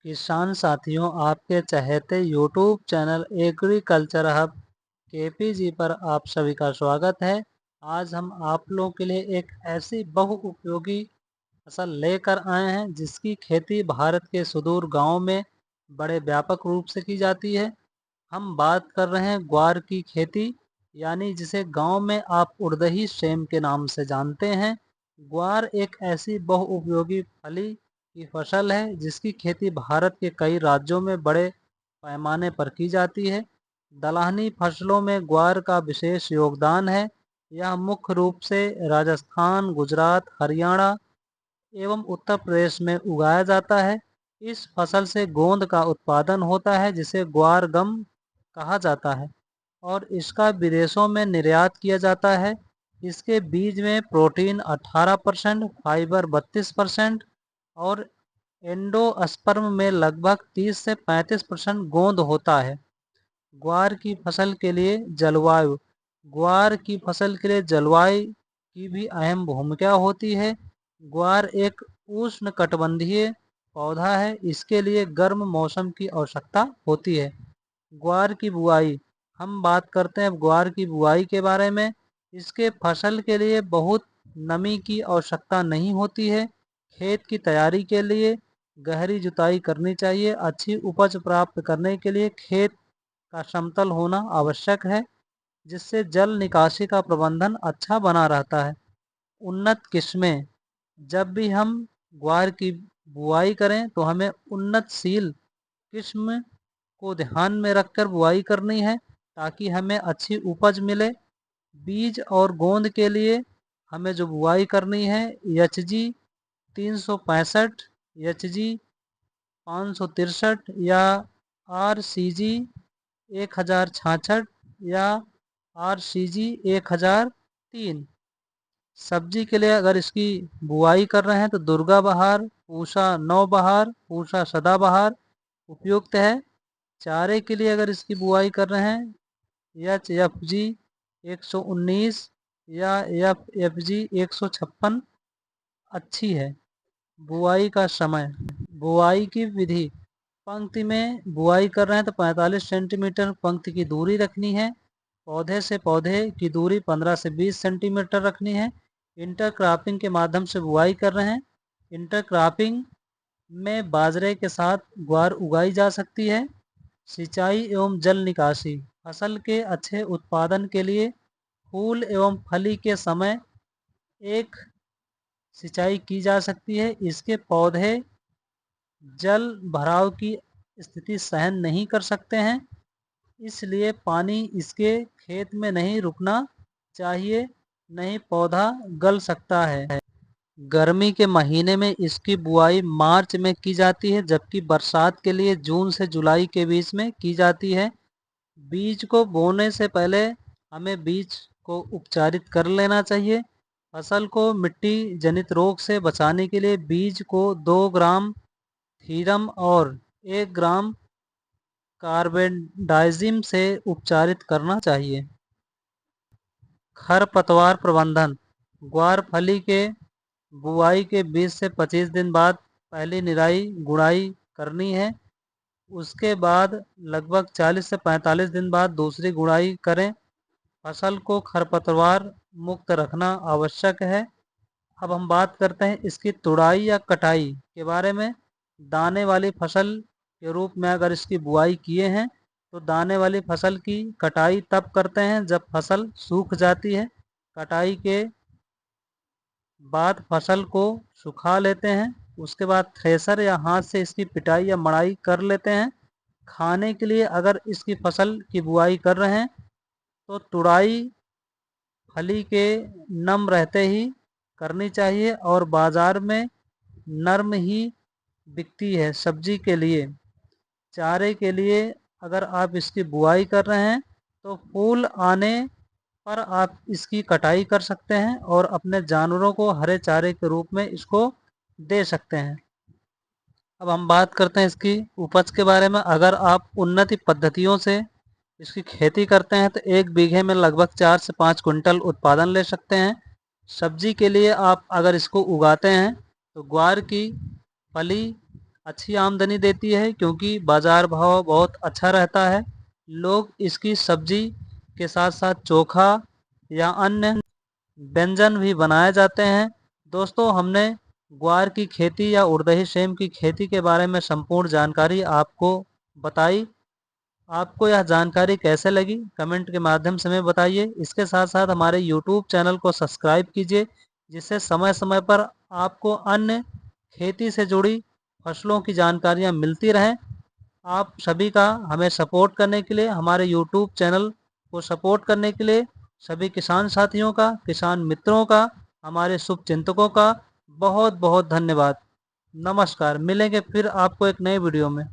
किसान साथियों, आपके चहेते YouTube channel agriculture hub KPG पर आप सभी का स्वागत है। आज हम आप लोगों के लिए एक ऐसी बहुउपयोगी फसल लेकर आए हैं जिसकी खेती भारत के सुदूर गांव में बड़े व्यापक रूप से की जाती है। हम बात कर रहे हैं ग्वार की खेती, यानी जिसे गांव में आप उड़दही सेम के नाम से जानते हैं। ग्वार एक ऐसी बहुउपयोगी फली की फसल है जिसकी खेती भारत के कई राज्यों में बड़े पैमाने पर की जाती है। दलहनी फसलों में ग्वार का विशेष योगदान है। यह मुख्य रूप से राजस्थान, गुजरात, हरियाणा एवं उत्तर प्रदेश में उगाया जाता है। इस फसल से गोंद का उत्पादन होता है जिसे ग्वार गम कहा जाता है और इसका विदेशों में निर्यात किया जाता है। इसके बीज में प्रोटीन 18%, फाइबर 32% और एंडोस्पर्म में लगभग 30 से 35% गोंद होता है। ग्वार की फसल के लिए जलवायु ग्वार की फसल के लिए जलवायु की भी अहम भूमिका होती है। ग्वार एक उष्णकटिबंधीय पौधा है। इसके लिए गर्म मौसम की आवश्यकता होती है। ग्वार की बुआई हम बात करते हैं ग्वार की बुआई के बारे में। इसके फसल के लिए बहुत नमी की आवश्यकता नहीं होती है। खेत की तैयारी के लिए गहरी जुताई करनी चाहिए। अच्छी उपज प्राप्त करने के लिए खेत का समतल होना आवश्यक है, जिससे जल निकासी का प्रबंधन अच्छा बना रहता है। उन्नत किस्में जब भी हम ग्वार की बुआई करें तो हमें उन्नतशील किस्म को ध्यान में रखकर बुआई करनी है ताकि हमें अच्छी उपज मिले। बीज और गोंद के लिए हमें जो बुआई करनी है HG 365, HG 563 या RCG 1066 या RCG 1003। सब्जी के लिए अगर इसकी बुआई कर रहे हैं तो दुर्गा बहार, पूसा नौबहार, पूसा सदाबहार उपयुक्त है। चारे के लिए अगर इसकी बुआई कर रहे हैं HFG 119 या FFG 156 अच्छी है। बुआई का समय, बुआई की विधि, पंक्ति में बुआई कर रहे हैं तो 45 सेंटीमीटर पंक्ति की दूरी रखनी है। पौधे से पौधे की दूरी 15 से 20 सेंटीमीटर रखनी है। इंटरक्रॉपिंग के माध्यम से बुआई कर रहे हैं। इंटरक्रॉपिंग में बाजरे के साथ ग्वार उगाई जा सकती है। सिंचाई एवं जल निकासी, फसल के अच्छे उत्पादन के लिए फूल एवं फली के समय एक सिंचाई की जा सकती है। इसके पौधे जल भराव की स्थिति सहन नहीं कर सकते हैं, इसलिए पानी इसके खेत में नहीं रुकना चाहिए, नहीं पौधा गल सकता है। गर्मी के महीने में इसकी बुआई मार्च में की जाती है, जबकि बरसात के लिए जून से जुलाई के बीच में की जाती है। बीज को बोने से पहले हमें बीज को उपचारित कर लेना चाहिए। फसल को मिट्टी जनित रोग से बचाने के लिए बीज को 2 ग्राम थीरम और 1 ग्राम कार्बेंडाजिम से उपचारित करना चाहिए। खरपतवार प्रबंधन, ग्वार फली के बुआई के 20 से 25 दिन बाद पहली निराई गुड़ाई करनी है। उसके बाद लगभग 40 से 45 दिन बाद दूसरी गुड़ाई करें। फसल को खरपतवार मुक्त रखना आवश्यक है। अब हम बात करते हैं इसकी तुड़ाई या कटाई के बारे में। दाने वाली फसल के रूप में अगर इसकी बुआई किए हैं तो दाने वाली फसल की कटाई तब करते हैं जब फसल सूख जाती है। कटाई के बाद फसल को सुखा लेते हैं। उसके बाद थ्रेसर या हाथ से इसकी पिटाई या मड़ाई कर लेते हैं। खाने के लिए अगर इसकी फसल की बुआई कर रहे हैं तो तुड़ाई फली के नम रहते ही करनी चाहिए और बाजार में नर्म ही बिकती है। सब्जी के लिए, चारे के लिए अगर आप इसकी बुआई कर रहे हैं तो फूल आने पर आप इसकी कटाई कर सकते हैं और अपने जानवरों को हरे चारे के रूप में इसको दे सकते हैं। अब हम बात करते हैं इसकी उपज के बारे में। अगर आप उन्नति पद्धतियों से इसकी खेती करते हैं तो 1 बीघे में लगभग 4 से 5 कुंटल उत्पादन ले सकते हैं। सब्जी के लिए आप अगर इसको उगाते हैं तो ग्वार की फली अच्छी आमदनी देती है क्योंकि बाज़ार भाव बहुत अच्छा रहता है। लोग इसकी सब्जी के साथ साथ चोखा या अन्य व्यंजन भी बनाए जाते हैं। दोस्तों, हमने ग्वार की खेती या उड़दही सेम की खेती के बारे में संपूर्ण जानकारी आपको बताई। आपको यह जानकारी कैसे लगी कमेंट के माध्यम से हमें बताइए। इसके साथ साथ हमारे यूट्यूब चैनल को सब्सक्राइब कीजिए, जिससे समय समय पर आपको अन्य खेती से जुड़ी फसलों की जानकारियाँ मिलती रहें। आप सभी का हमें सपोर्ट करने के लिए, हमारे यूट्यूब चैनल को सपोर्ट करने के लिए सभी किसान साथियों का, किसान मित्रों का, हमारे शुभचिंतकों का बहुत बहुत धन्यवाद। नमस्कार, मिलेंगे फिर आपको एक नए वीडियो में।